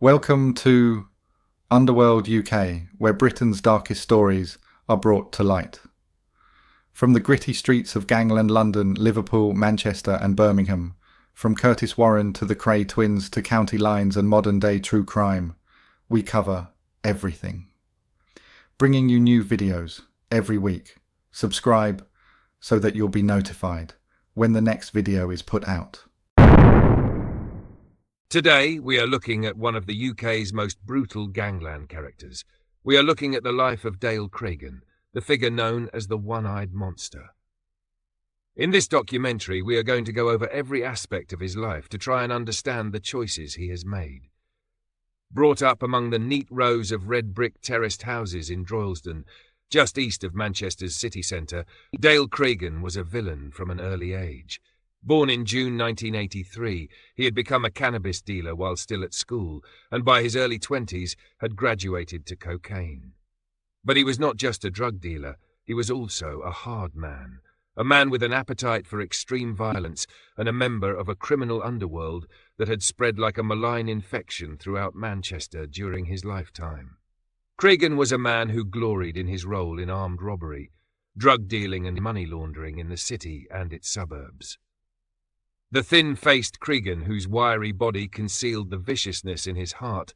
Welcome to Underworld UK, where Britain's darkest stories are brought to light. From the gritty streets of Gangland, London, Liverpool, Manchester and Birmingham, from Curtis Warren to the Cray twins to county lines and modern-day true crime, we cover everything. Bringing you new videos every week. Subscribe so that you'll be notified when the next video is put out. Today, we are looking at one of the UK's most brutal gangland characters. We are looking at the life of Dale Cregan, the figure known as the One-Eyed Monster. In this documentary, we are going to go over every aspect of his life to try and understand the choices he has made. Brought up among the neat rows of red brick terraced houses in Droylsden, just east of Manchester's city centre, Dale Cregan was a villain from an early age. Born in June 1983, he had become a cannabis dealer while still at school, and by his early 20s had graduated to cocaine. But he was not just a drug dealer, he was also a hard man, a man with an appetite for extreme violence and a member of a criminal underworld that had spread like a malign infection throughout Manchester during his lifetime. Cregan was a man who gloried in his role in armed robbery, drug dealing and money laundering in the city and its suburbs. The thin-faced Cregan, whose wiry body concealed the viciousness in his heart,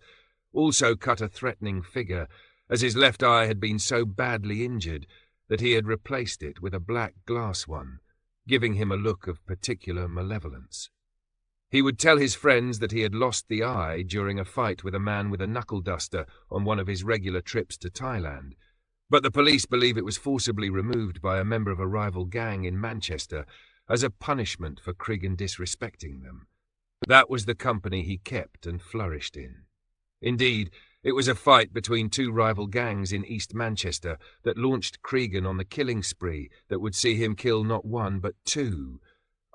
also cut a threatening figure, as his left eye had been so badly injured that he had replaced it with a black glass one, giving him a look of particular malevolence. He would tell his friends that he had lost the eye during a fight with a man with a knuckle duster on one of his regular trips to Thailand, but the police believe it was forcibly removed by a member of a rival gang in Manchester as a punishment for Cregan disrespecting them. That was the company he kept and flourished in. Indeed, it was a fight between two rival gangs in East Manchester that launched Cregan on the killing spree that would see him kill not one but two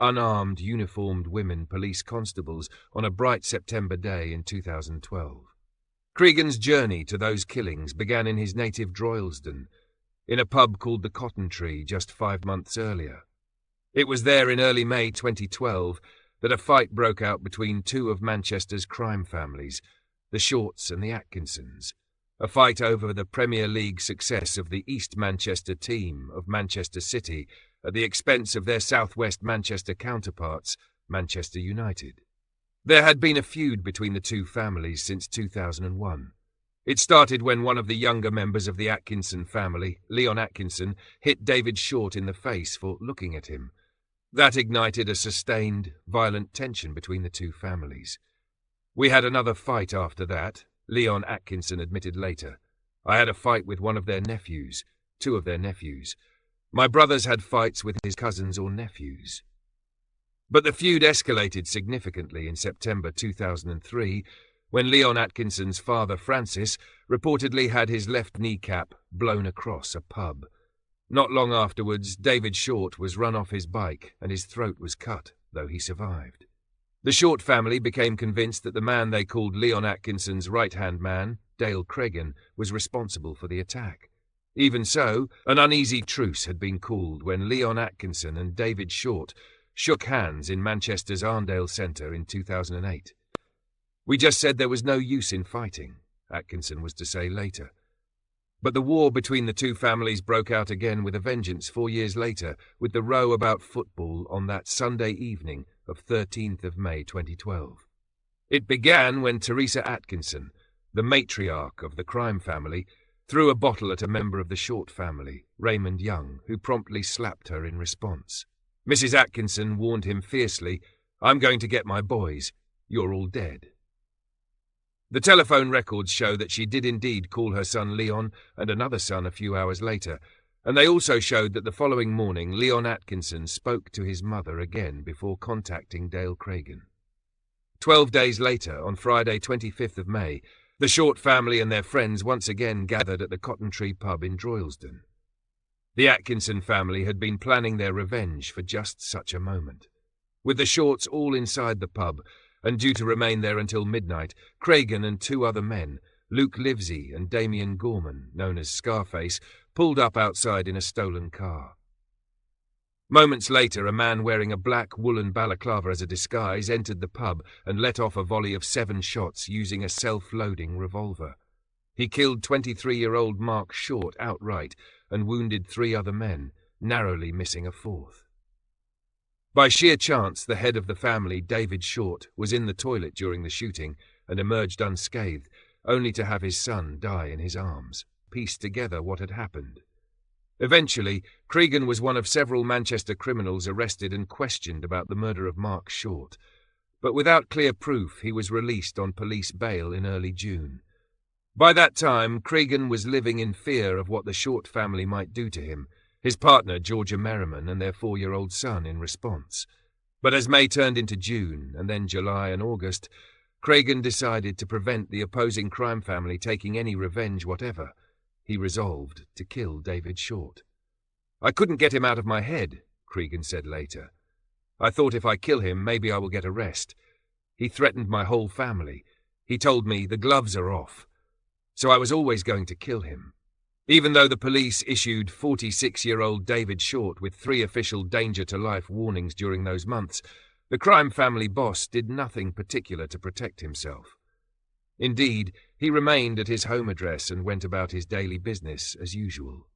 unarmed, uniformed women police constables on a bright September day in 2012. Cregan's journey to those killings began in his native Droylsden, in a pub called the Cotton Tree just 5 months earlier. It was there in early May 2012 that a fight broke out between two of Manchester's crime families, the Shorts and the Atkinsons, a fight over the Premier League success of the East Manchester team of Manchester City at the expense of their Southwest Manchester counterparts, Manchester United. There had been a feud between the two families since 2001. It started when one of the younger members of the Atkinson family, Leon Atkinson, hit David Short in the face for looking at him. That ignited a sustained, violent tension between the two families. We had another fight after that, Leon Atkinson admitted later. I had a fight with one of their nephews, two of their nephews. My brothers had fights with his cousins or nephews. But the feud escalated significantly in September 2003, when Leon Atkinson's father, Francis, reportedly had his left kneecap blown across a pub. Not long afterwards, David Short was run off his bike and his throat was cut, though he survived. The Short family became convinced that the man they called Leon Atkinson's right-hand man, Dale Cregan, was responsible for the attack. Even so, an uneasy truce had been called when Leon Atkinson and David Short shook hands in Manchester's Arndale Centre in 2008. We just said there was no use in fighting, Atkinson was to say later. But the war between the two families broke out again with a vengeance 4 years later with the row about football on that Sunday evening of 13th of May 2012. It began when Teresa Atkinson, the matriarch of the crime family, threw a bottle at a member of the Short family, Raymond Young, who promptly slapped her in response. Mrs. Atkinson warned him fiercely, "I'm going to get my boys. You're all dead." The telephone records show that she did indeed call her son Leon and another son a few hours later, and they also showed that the following morning Leon Atkinson spoke to his mother again before contacting Dale Cregan. 12 days later, on Friday 25th of May, the Short family and their friends once again gathered at the Cotton Tree pub in Droylsden. The Atkinson family had been planning their revenge for just such a moment. With the Shorts all inside the pub, and due to remain there until midnight, Cregan and two other men, Luke Livesey and Damien Gorman, known as Scarface, pulled up outside in a stolen car. Moments later, a man wearing a black woolen balaclava as a disguise entered the pub and let off a volley of 7 shots using a self-loading revolver. He killed 23-year-old Mark Short outright and wounded 3 other men, narrowly missing a 4th. By sheer chance, the head of the family, David Short, was in the toilet during the shooting and emerged unscathed, only to have his son die in his arms. Pieced together what had happened. Eventually, Cregan was one of several Manchester criminals arrested and questioned about the murder of Mark Short, but without clear proof he was released on police bail in early June. By that time, Cregan was living in fear of what the Short family might do to him, his partner Georgia Merriman and their 4-year-old son in response. But as May turned into June, and then July and August, Cregan decided to prevent the opposing crime family taking any revenge whatever. He resolved to kill David Short. "I couldn't get him out of my head," Cregan said later. "I thought if I kill him, maybe I will get a rest. He threatened my whole family. He told me the gloves are off. So I was always going to kill him." Even though the police issued 46-year-old David Short with 3 official danger-to-life warnings during those months, the crime family boss did nothing particular to protect himself. Indeed, he remained at his home address and went about his daily business as usual.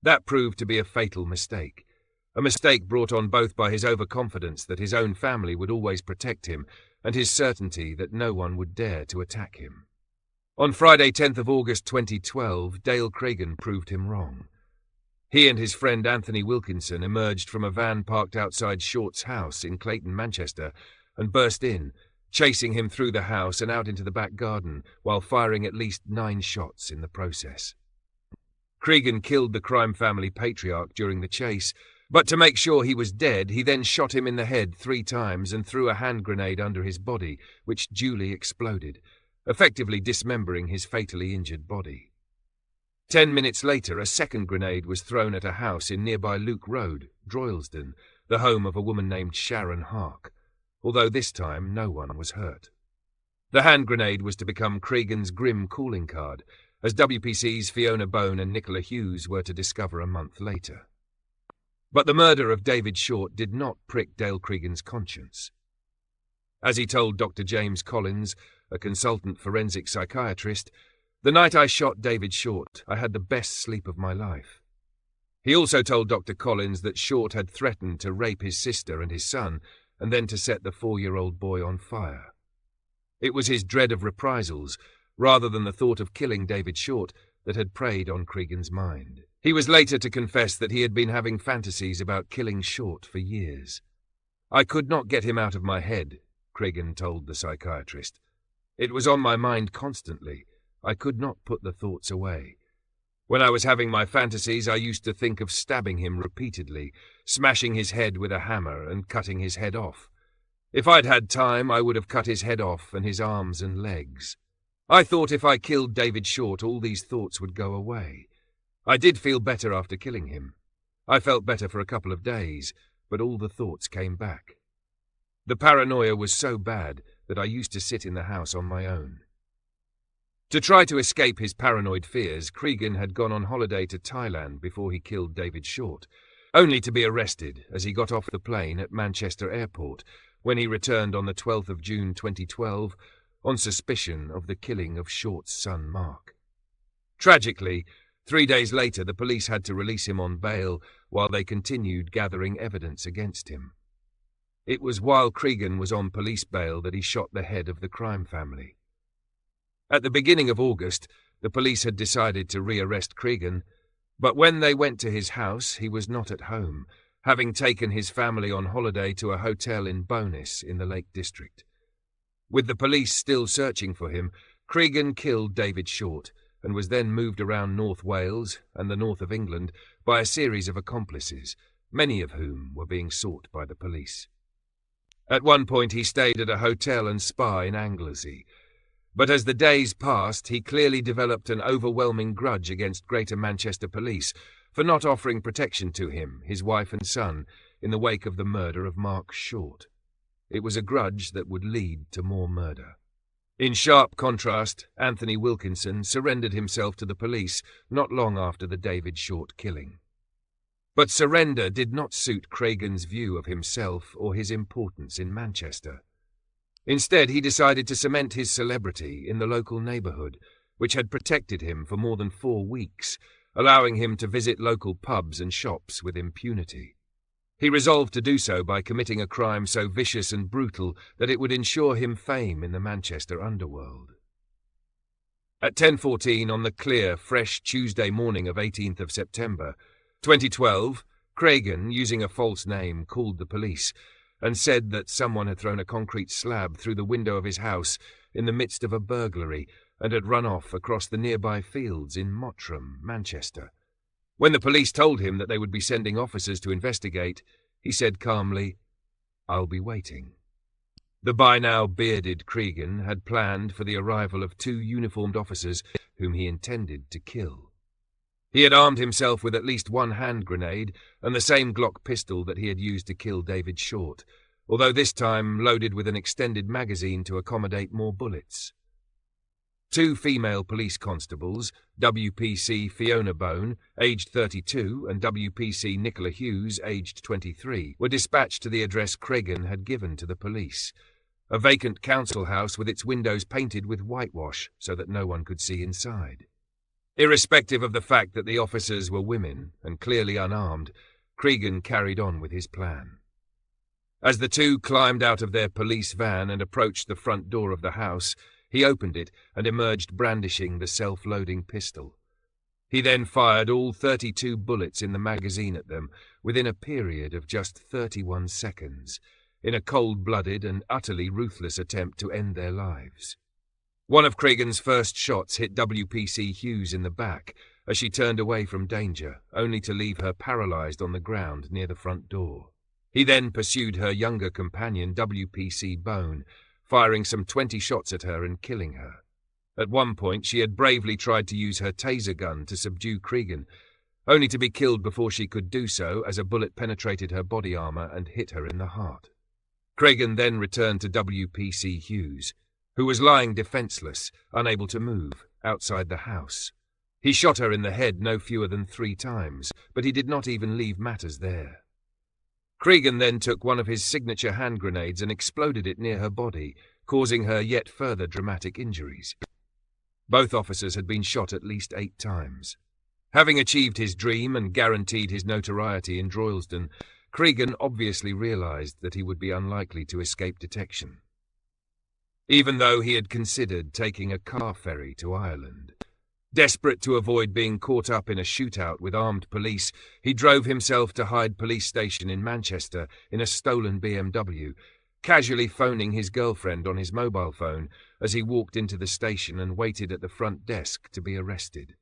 That proved to be a fatal mistake, a mistake brought on both by his overconfidence that his own family would always protect him and his certainty that no one would dare to attack him. On Friday, 10th of August 2012, Dale Cregan proved him wrong. He and his friend Anthony Wilkinson emerged from a van parked outside Short's house in Clayton, Manchester, and burst in, chasing him through the house and out into the back garden, while firing at least 9 shots in the process. Cregan killed the crime family patriarch during the chase, but to make sure he was dead, he then shot him in the head 3 times and threw a hand grenade under his body, which duly exploded, effectively dismembering his fatally injured body. 10 minutes later, a second grenade was thrown at a house in nearby Luke Road, Droylsden, the home of a woman named Sharon Hark, although this time no one was hurt. The hand grenade was to become Cregan's grim calling card, as WPC's Fiona Bone and Nicola Hughes were to discover a month later. But the murder of David Short did not prick Dale Cregan's conscience. As he told Dr. James Collins, a consultant forensic psychiatrist, "The night I shot David Short, I had the best sleep of my life." He also told Dr. Collins that Short had threatened to rape his sister and his son, and then to set the 4-year-old boy on fire. It was his dread of reprisals, rather than the thought of killing David Short, that had preyed on Cregan's mind. He was later to confess that he had been having fantasies about killing Short for years. "I could not get him out of my head," Cregan told the psychiatrist. "It was on my mind constantly. I could not put the thoughts away. When I was having my fantasies, I used to think of stabbing him repeatedly, smashing his head with a hammer and cutting his head off. If I'd had time, I would have cut his head off and his arms and legs. I thought if I killed David Short, all these thoughts would go away. I did feel better after killing him. I felt better for a couple of days, but all the thoughts came back. The paranoia was so bad that I used to sit in the house on my own." To try to escape his paranoid fears, Cregan had gone on holiday to Thailand before he killed David Short, only to be arrested as he got off the plane at Manchester Airport when he returned on the 12th of June 2012 on suspicion of the killing of Short's son Mark. Tragically, 3 days later the police had to release him on bail while they continued gathering evidence against him. It was while Cregan was on police bail that he shot the head of the crime family. At the beginning of August, the police had decided to rearrest Cregan, but when they went to his house, he was not at home, having taken his family on holiday to a hotel in Bowness in the Lake District. With the police still searching for him, Cregan killed David Short and was then moved around North Wales and the north of England by a series of accomplices, many of whom were being sought by the police. At one point he stayed at a hotel and spa in Anglesey, but as the days passed he clearly developed an overwhelming grudge against Greater Manchester Police for not offering protection to him, his wife and son, in the wake of the murder of Mark Short. It was a grudge that would lead to more murder. In sharp contrast, Anthony Wilkinson surrendered himself to the police not long after the David Short killing. But surrender did not suit Cregan's view of himself or his importance in Manchester. Instead, he decided to cement his celebrity in the local neighbourhood, which had protected him for more than 4 weeks, allowing him to visit local pubs and shops with impunity. He resolved to do so by committing a crime so vicious and brutal that it would ensure him fame in the Manchester underworld. At 10:14 on the clear, fresh Tuesday morning of 18th of September, 2012, Cregan, using a false name, called the police and said that someone had thrown a concrete slab through the window of his house in the midst of a burglary and had run off across the nearby fields in Mottram, Manchester. When the police told him that they would be sending officers to investigate, he said calmly, "I'll be waiting." The by now bearded Cregan had planned for the arrival of 2 uniformed officers whom he intended to kill. He had armed himself with at least 1 hand grenade and the same Glock pistol that he had used to kill David Short, although this time loaded with an extended magazine to accommodate more bullets. 2 female police constables, WPC Fiona Bone, aged 32, and WPC Nicola Hughes, aged 23, were dispatched to the address Cregan had given to the police, a vacant council house with its windows painted with whitewash so that no one could see inside. Irrespective of the fact that the officers were women and clearly unarmed, Cregan carried on with his plan. As the 2 climbed out of their police van and approached the front door of the house, he opened it and emerged brandishing the self-loading pistol. He then fired all 32 bullets in the magazine at them within a period of just 31 seconds, in a cold-blooded and utterly ruthless attempt to end their lives. One of Cregan's first shots hit WPC Hughes in the back as she turned away from danger, only to leave her paralysed on the ground near the front door. He then pursued her younger companion, WPC Bone, firing some 20 shots at her and killing her. At one point, she had bravely tried to use her taser gun to subdue Cregan, only to be killed before she could do so as a bullet penetrated her body armour and hit her in the heart. Cregan then returned to WPC Hughes, who was lying defenceless, unable to move, outside the house. He shot her in the head no fewer than 3 times, but he did not even leave matters there. Cregan then took one of his signature hand grenades and exploded it near her body, causing her yet further dramatic injuries. Both officers had been shot at least 8 times. Having achieved his dream and guaranteed his notoriety in Droylsden, Cregan obviously realised that he would be unlikely to escape detection. Even though he had considered taking a car ferry to Ireland. Desperate to avoid being caught up in a shootout with armed police, he drove himself to Hyde Police Station in Manchester in a stolen BMW, casually phoning his girlfriend on his mobile phone as he walked into the station and waited at the front desk to be arrested.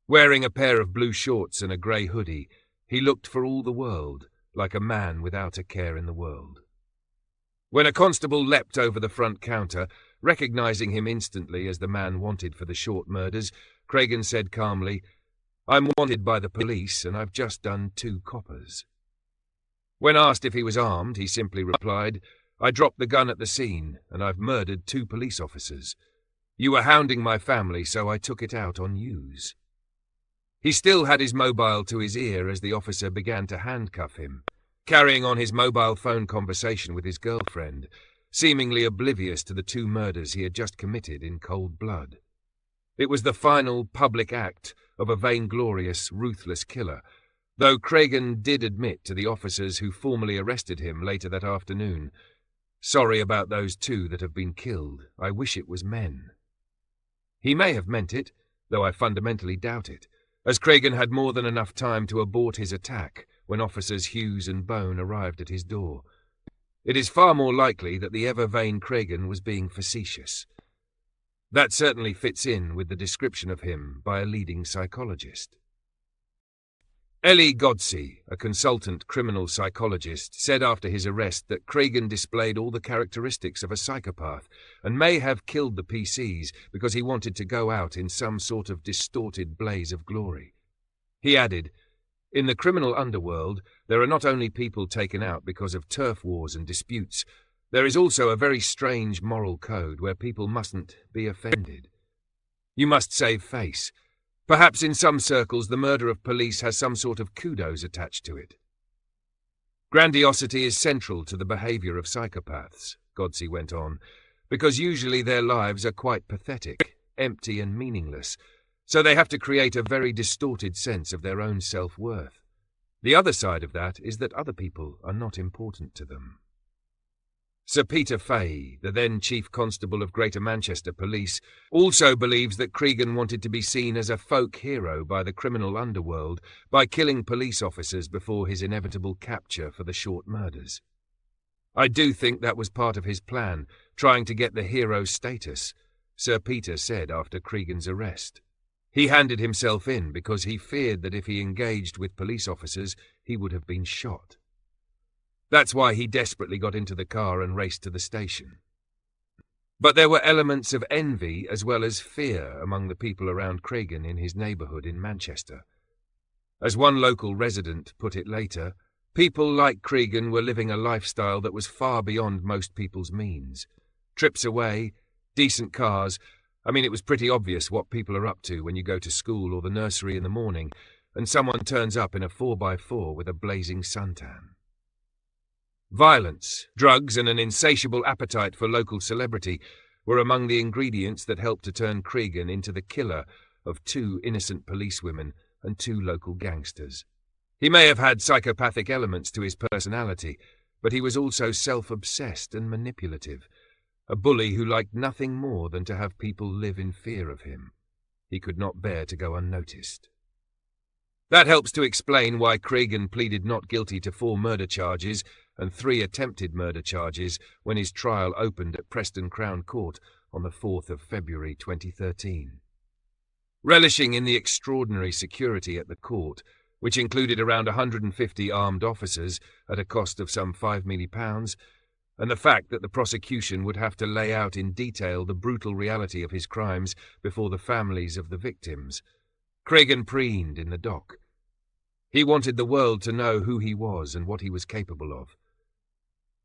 Wearing a pair of blue shorts and a grey hoodie, he looked for all the world like a man without a care in the world. When a constable leapt over the front counter, recognising him instantly as the man wanted for the Short murders, Cregan said calmly, "I'm wanted by the police and I've just done 2 coppers." When asked if he was armed, he simply replied, "I dropped the gun at the scene and I've murdered 2 police officers. You were hounding my family, so I took it out on yous." He still had his mobile to his ear as the officer began to handcuff him, carrying on his mobile phone conversation with his girlfriend, seemingly oblivious to the 2 murders he had just committed in cold blood. It was the final public act of a vainglorious, ruthless killer, though Cregan did admit to the officers who formally arrested him later that afternoon, "Sorry about those 2 that have been killed. I wish it was men." He may have meant it, though I fundamentally doubt it, as Cregan had more than enough time to abort his attack when officers Hughes and Bone arrived at his door. It is far more likely that the ever-vain Cregan was being facetious. That certainly fits in with the description of him by a leading psychologist. Ellie Godsey, a consultant criminal psychologist, said after his arrest that Cregan displayed all the characteristics of a psychopath and may have killed the PCs because he wanted to go out in some sort of distorted blaze of glory. He added, "In the criminal underworld, there are not only people taken out because of turf wars and disputes, there is also a very strange moral code where people mustn't be offended. You must save face. Perhaps in some circles the murder of police has some sort of kudos attached to it. Grandiosity is central to the behaviour of psychopaths, Godsey went on, because usually their lives are quite pathetic, empty and meaningless, so they have to create a very distorted sense of their own self-worth. The other side of that is that other people are not important to them. Sir Peter Fay, the then Chief Constable of Greater Manchester Police, also believes that Cregan wanted to be seen as a folk hero by the criminal underworld by killing police officers before his inevitable capture for the Short murders. I do think that was part of his plan, trying to get the hero status, Sir Peter said after Cregan's arrest. He handed himself in because he feared that if he engaged with police officers, he would have been shot. That's why he desperately got into the car and raced to the station. But there were elements of envy as well as fear among the people around Cregan in his neighbourhood in Manchester. As one local resident put it later, people like Cregan were living a lifestyle that was far beyond most people's means. Trips away, decent cars. I mean, it was pretty obvious what people are up to when you go to school or the nursery in the morning, and someone turns up in a 4x4 with a blazing suntan. Violence, drugs, and an insatiable appetite for local celebrity were among the ingredients that helped to turn Cregan into the killer of 2 innocent policewomen and 2 local gangsters. He may have had psychopathic elements to his personality, but he was also self-obsessed and manipulative, a bully who liked nothing more than to have people live in fear of him. He could not bear to go unnoticed. That helps to explain why Cregan pleaded not guilty to 4 murder charges and 3 attempted murder charges when his trial opened at Preston Crown Court on the 4th of February 2013. Relishing in the extraordinary security at the court, which included around 150 armed officers at a cost of some £5 million, and the fact that the prosecution would have to lay out in detail the brutal reality of his crimes before the families of the victims, Cregan preened in the dock. He wanted the world to know who he was and what he was capable of.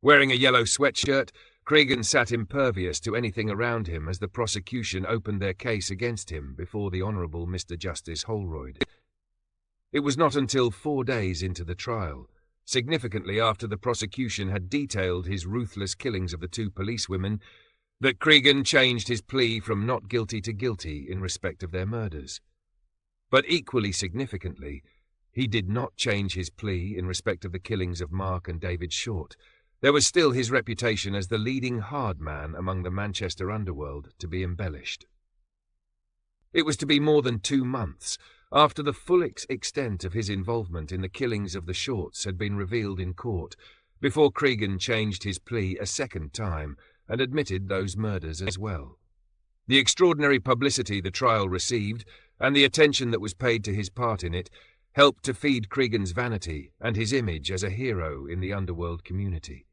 Wearing a yellow sweatshirt, Cregan sat impervious to anything around him as the prosecution opened their case against him before the Honourable Mr. Justice Holroyd. It was not until 4 days into the trial, significantly after the prosecution had detailed his ruthless killings of the 2 policewomen, that Cregan changed his plea from not guilty to guilty in respect of their murders. But equally significantly, he did not change his plea in respect of the killings of Mark and David Short. There was still his reputation as the leading hard man among the Manchester underworld to be embellished. It was to be more than 2 months after the full extent of his involvement in the killings of the Shorts had been revealed in court before Cregan changed his plea a second time and admitted those murders as well. The extraordinary publicity the trial received and the attention that was paid to his part in it helped to feed Cregan's vanity and his image as a hero in the underworld community.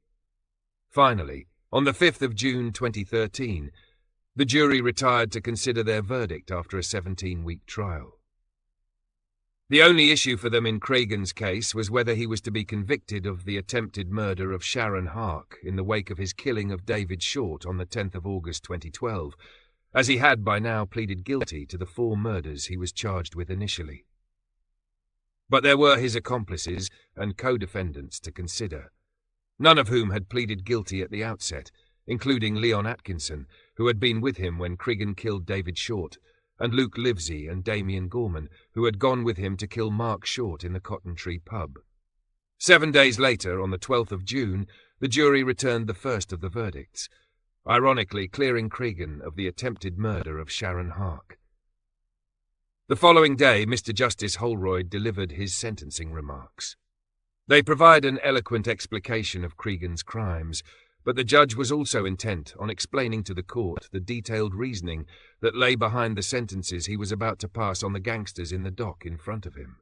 Finally, on the 5th of June 2013, the jury retired to consider their verdict after a 17-week trial. The only issue for them in Cregan's case was whether he was to be convicted of the attempted murder of Sharon Hark in the wake of his killing of David Short on the 10th of August 2012, as he had by now pleaded guilty to the 4 murders he was charged with initially. But there were his accomplices and co-defendants to consider, none of whom had pleaded guilty at the outset, including Leon Atkinson, who had been with him when Cregan killed David Short, and Luke Livesey and Damien Gorman, who had gone with him to kill Mark Short in the Cotton Tree pub. 7 days later, on the 12th of June, the jury returned the first of the verdicts, ironically clearing Cregan of the attempted murder of Sharon Hark. The following day, Mr. Justice Holroyd delivered his sentencing remarks. They provide an eloquent explication of Cregan's crimes, but the judge was also intent on explaining to the court the detailed reasoning that lay behind the sentences he was about to pass on the gangsters in the dock in front of him.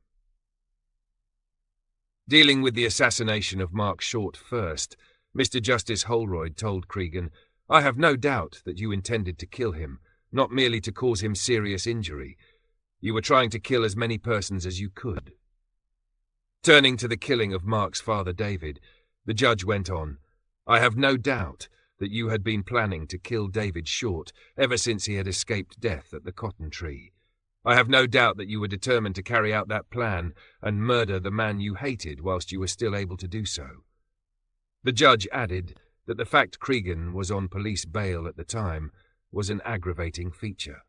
Dealing with the assassination of Mark Short first, Mr. Justice Holroyd told Cregan, "I have no doubt that you intended to kill him, not merely to cause him serious injury. You were trying to kill as many persons as you could." Turning to the killing of Mark's father David, the judge went on, "I have no doubt that you had been planning to kill David Short ever since he had escaped death at the Cotton Tree. I have no doubt that you were determined to carry out that plan and murder the man you hated whilst you were still able to do so. The judge added that the fact Cregan was on police bail at the time was an aggravating feature.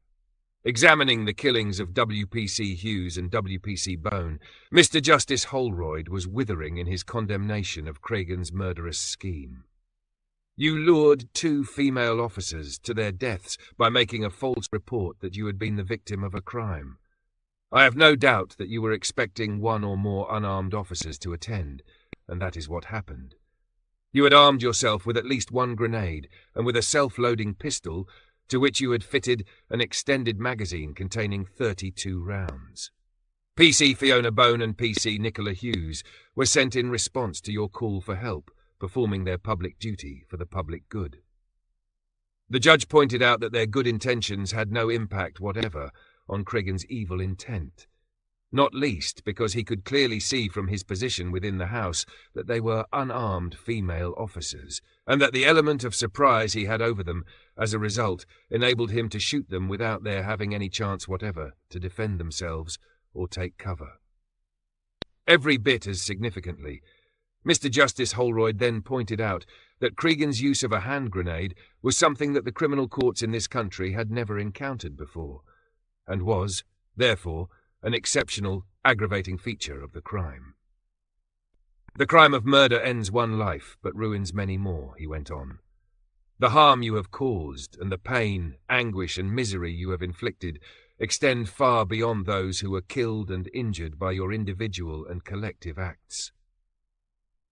Examining the killings of WPC Hughes and WPC Bone, Mr. Justice Holroyd was withering in his condemnation of Cregan's murderous scheme. You lured 2 female officers to their deaths by making a false report that you had been the victim of a crime. I have no doubt that you were expecting 1 or more unarmed officers to attend, and that is what happened. You had armed yourself with at least 1 grenade and with a self-loading pistol to which you had fitted an extended magazine containing 32 rounds. PC Fiona Bone and PC Nicola Hughes were sent in response to your call for help, performing their public duty for the public good. The judge pointed out that their good intentions had no impact whatever on Cregan's evil intent, not least because he could clearly see from his position within the house that they were unarmed female officers, and that the element of surprise he had over them as a result enabled him to shoot them without their having any chance whatever to defend themselves or take cover. Every bit as significantly, Mr. Justice Holroyd then pointed out that Cregan's use of a hand grenade was something that the criminal courts in this country had never encountered before, and was, therefore, an exceptional, aggravating feature of the crime. The crime of murder ends 1 life, but ruins many more, he went on. The harm you have caused, and the pain, anguish, and misery you have inflicted extend far beyond those who were killed and injured by your individual and collective acts.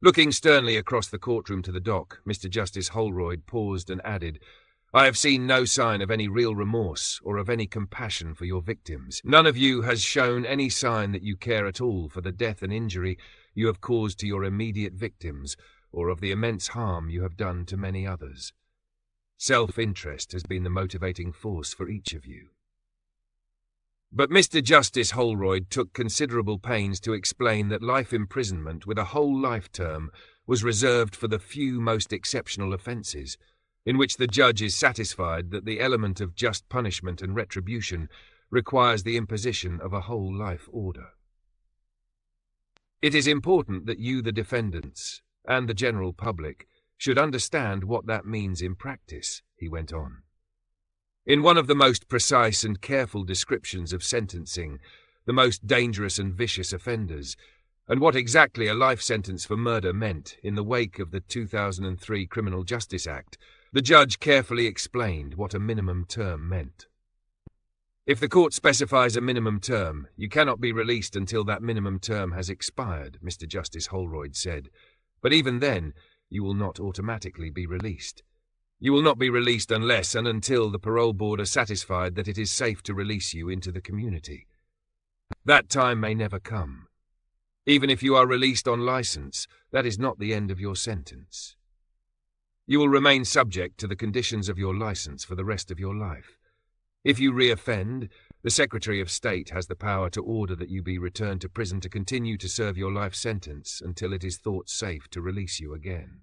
Looking sternly across the courtroom to the dock, Mr. Justice Holroyd paused and added, I have seen no sign of any real remorse or of any compassion for your victims. None of you has shown any sign that you care at all for the death and injury you have caused to your immediate victims or of the immense harm you have done to many others. Self-interest has been the motivating force for each of you. But Mr. Justice Holroyd took considerable pains to explain that life imprisonment with a whole life term was reserved for the few most exceptional offences, in which the judge is satisfied that the element of just punishment and retribution requires the imposition of a whole life order. It is important that you, the defendants, and the general public, should understand what that means in practice, he went on. In one of the most precise and careful descriptions of sentencing the most dangerous and vicious offenders, and what exactly a life sentence for murder meant in the wake of the 2003 Criminal Justice Act, the judge carefully explained what a minimum term meant. If the court specifies a minimum term, you cannot be released until that minimum term has expired, Mr. Justice Holroyd said, but even then you will not automatically be released. You will not be released unless and until the parole board are satisfied that it is safe to release you into the community. That time may never come. Even if you are released on license, that is not the end of your sentence. You will remain subject to the conditions of your license for the rest of your life. If you reoffend, the Secretary of State has the power to order that you be returned to prison to continue to serve your life sentence until it is thought safe to release you again.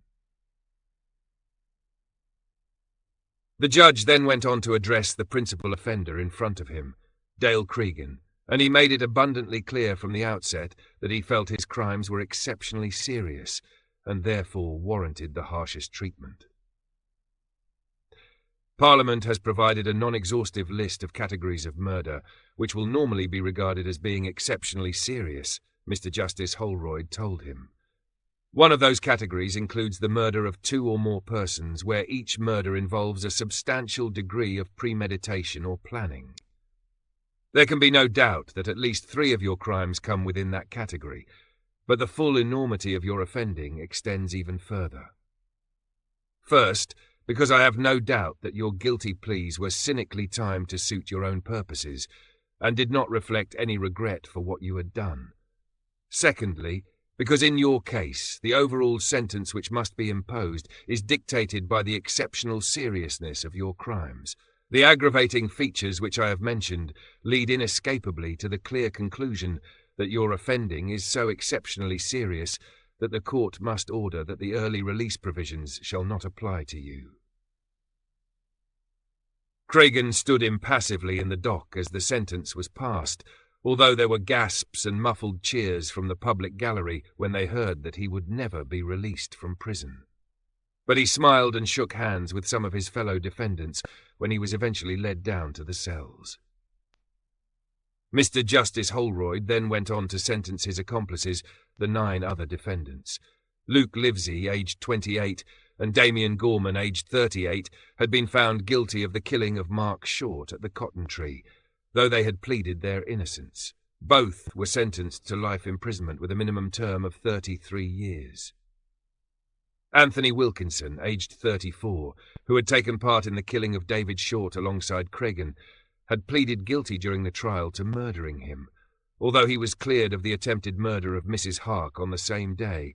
The judge then went on to address the principal offender in front of him, Dale Cregan, and he made it abundantly clear from the outset that he felt his crimes were exceptionally serious and therefore warranted the harshest treatment. Parliament has provided a non-exhaustive list of categories of murder which will normally be regarded as being exceptionally serious, Mr. Justice Holroyd told him. One of those categories includes the murder of 2 or more persons where each murder involves a substantial degree of premeditation or planning. There can be no doubt that at least 3 of your crimes come within that category, but the full enormity of your offending extends even further. First, because I have no doubt that your guilty pleas were cynically timed to suit your own purposes and did not reflect any regret for what you had done. Secondly, because in your case, the overall sentence which must be imposed is dictated by the exceptional seriousness of your crimes. The aggravating features which I have mentioned lead inescapably to the clear conclusion that your offending is so exceptionally serious that the court must order that the early release provisions shall not apply to you. Cregan stood impassively in the dock as the sentence was passed, although there were gasps and muffled cheers from the public gallery when they heard that he would never be released from prison. But he smiled and shook hands with some of his fellow defendants when he was eventually led down to the cells. Mr. Justice Holroyd then went on to sentence his accomplices, the 9 other defendants. Luke Livesey, aged 28, and Damien Gorman, aged 38, had been found guilty of the killing of Mark Short at the Cotton Tree, though they had pleaded their innocence. Both were sentenced to life imprisonment with a minimum term of 33 years. Anthony Wilkinson, aged 34, who had taken part in the killing of David Short alongside Cregan, had pleaded guilty during the trial to murdering him, although he was cleared of the attempted murder of Mrs. Hark on the same day,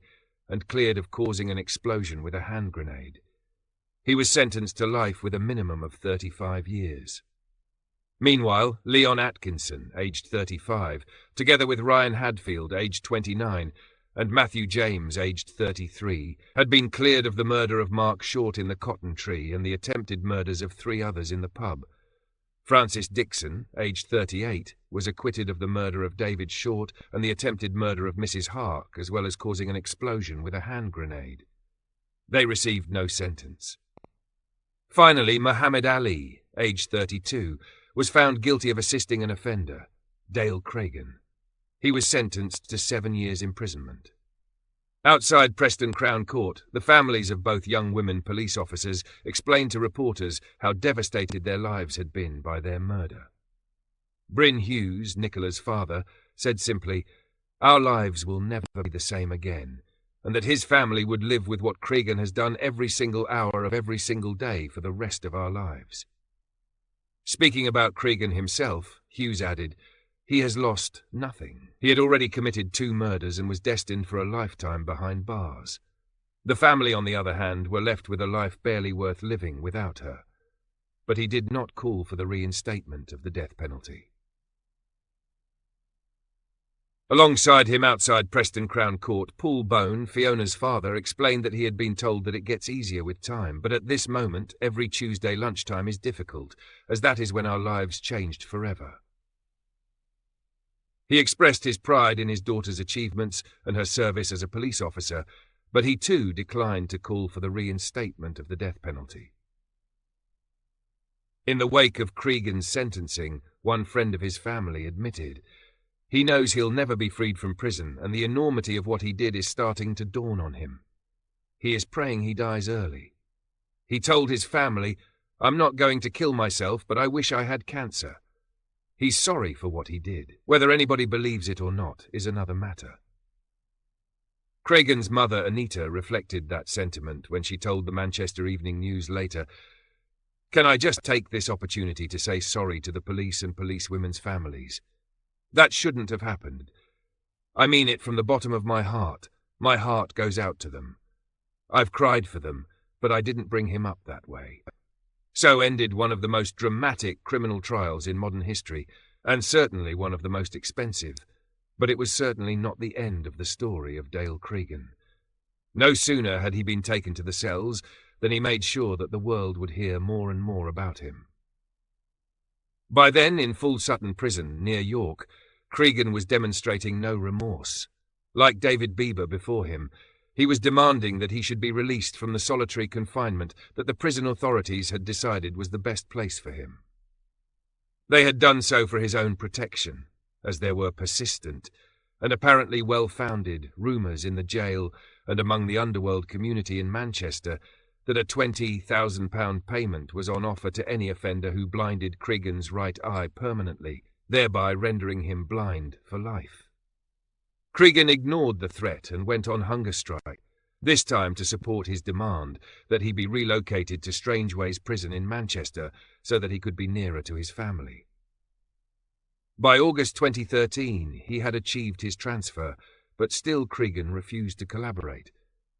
and cleared of causing an explosion with a hand grenade. He was sentenced to life with a minimum of 35 years. Meanwhile, Leon Atkinson, aged 35, together with Ryan Hadfield, aged 29, and Matthew James, aged 33, had been cleared of the murder of Mark Short in the Cotton Tree and the attempted murders of 3 others in the pub. Francis Dixon, aged 38, was acquitted of the murder of David Short and the attempted murder of Mrs. Hark, as well as causing an explosion with a hand grenade. They received no sentence. Finally, Muhammad Ali, aged 32, was found guilty of assisting an offender, Dale Cregan. He was sentenced to 7 years' imprisonment. Outside Preston Crown Court, the families of both young women police officers explained to reporters how devastated their lives had been by their murder. Bryn Hughes, Nicola's father, said simply, "Our lives will never be the same again," and that his family would live with what Cregan has done every single hour of every single day for the rest of our lives. Speaking about Cregan himself, Hughes added, "He has lost nothing. He had already committed 2 murders and was destined for a lifetime behind bars. The family, on the other hand, were left with a life barely worth living without her. But he did not call for the reinstatement of the death penalty." Alongside him outside Preston Crown Court, Paul Bone, Fiona's father, explained that he had been told that it gets easier with time, but at this moment, every Tuesday lunchtime is difficult, as that is when our lives changed forever. He expressed his pride in his daughter's achievements and her service as a police officer, but he too declined to call for the reinstatement of the death penalty. In the wake of Cregan's sentencing, one friend of his family admitted, "He knows he'll never be freed from prison, and the enormity of what he did is starting to dawn on him. He is praying he dies early. He told his family, 'I'm not going to kill myself, but I wish I had cancer.' He's sorry for what he did. Whether anybody believes it or not is another matter." Cregan's mother, Anita, reflected that sentiment when she told the Manchester Evening News later, "Can I just take this opportunity to say sorry to the police and policewomen's families? That shouldn't have happened. I mean it from the bottom of my heart. My heart goes out to them. I've cried for them, but I didn't bring him up that way." So ended one of the most dramatic criminal trials in modern history, and certainly one of the most expensive, but it was certainly not the end of the story of Dale Cregan. No sooner had he been taken to the cells than he made sure that the world would hear more and more about him. By then, in Full Sutton Prison, near York, Cregan was demonstrating no remorse. Like David Bieber before him, he was demanding that he should be released from the solitary confinement that the prison authorities had decided was the best place for him. They had done so for his own protection, as there were persistent and apparently well-founded rumours in the jail and among the Underworld community in Manchester that a £20,000 payment was on offer to any offender who blinded Cregan's right eye permanently, thereby rendering him blind for life. Cregan ignored the threat and went on hunger strike, this time to support his demand that he be relocated to Strangeways Prison in Manchester so that he could be nearer to his family. By August 2013, he had achieved his transfer, but still Cregan refused to collaborate.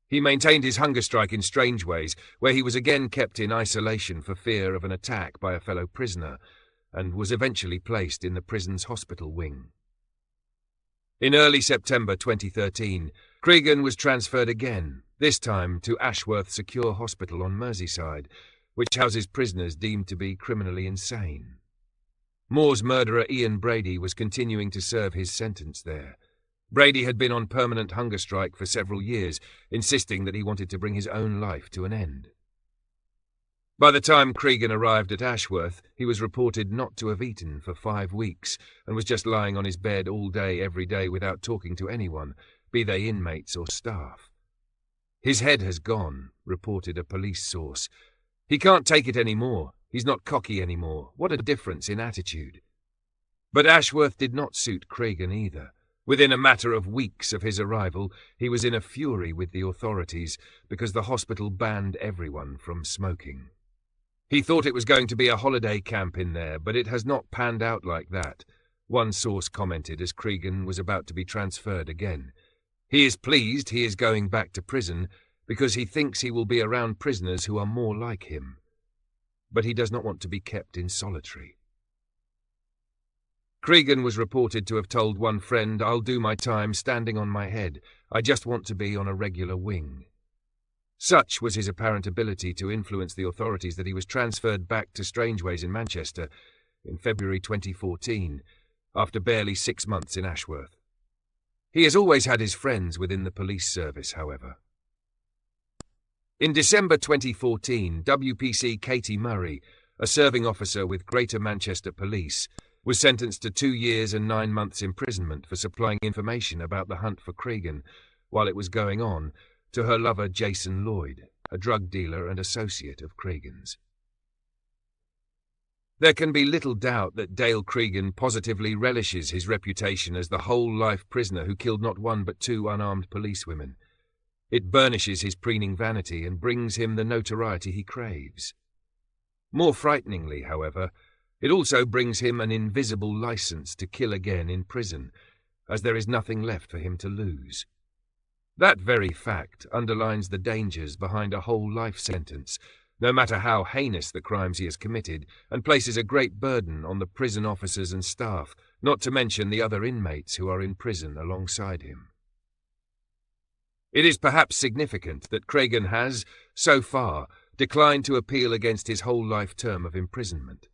He maintained his hunger strike in Strangeways, where he was again kept in isolation for fear of an attack by a fellow prisoner, and was eventually placed in the prison's hospital wing. In early September 2013, Cregan was transferred again, this time to Ashworth Secure Hospital on Merseyside, which houses prisoners deemed to be criminally insane. Moore's murderer Ian Brady was continuing to serve his sentence there. Brady had been on permanent hunger strike for several years, insisting that he wanted to bring his own life to an end. By the time Cregan arrived at Ashworth, he was reported not to have eaten for 5 weeks and was just lying on his bed all day every day without talking to anyone, be they inmates or staff. "His head has gone," reported a police source. "He can't take it anymore. He's not cocky anymore. What a difference in attitude." But Ashworth did not suit Cregan either. Within a matter of weeks of his arrival, he was in a fury with the authorities because the hospital banned everyone from smoking. He thought it was going to be a holiday camp in there, but it has not panned out like that, one source commented as Cregan was about to be transferred again. He is pleased he is going back to prison because he thinks he will be around prisoners who are more like him. But he does not want to be kept in solitary. Cregan was reported to have told one friend, "I'll do my time standing on my head. I just want to be on a regular wing." Such was his apparent ability to influence the authorities that he was transferred back to Strangeways in Manchester in February 2014, after barely 6 months in Ashworth. He has always had his friends within the police service, however. In December 2014, WPC Katie Murray, a serving officer with Greater Manchester Police, was sentenced to 2 years and 9 months imprisonment for supplying information about the hunt for Cregan while it was going on to her lover Jason Lloyd, a drug dealer and associate of Cregan's. There can be little doubt that Dale Cregan positively relishes his reputation as the whole-life prisoner who killed not 1 but 2 unarmed policewomen. It burnishes his preening vanity and brings him the notoriety he craves. More frighteningly, however, it also brings him an invisible license to kill again in prison, as there is nothing left for him to lose. That very fact underlines the dangers behind a whole life sentence, no matter how heinous the crimes he has committed, and places a great burden on the prison officers and staff, not to mention the other inmates who are in prison alongside him. It is perhaps significant that Cregan has, so far, declined to appeal against his whole life term of imprisonment.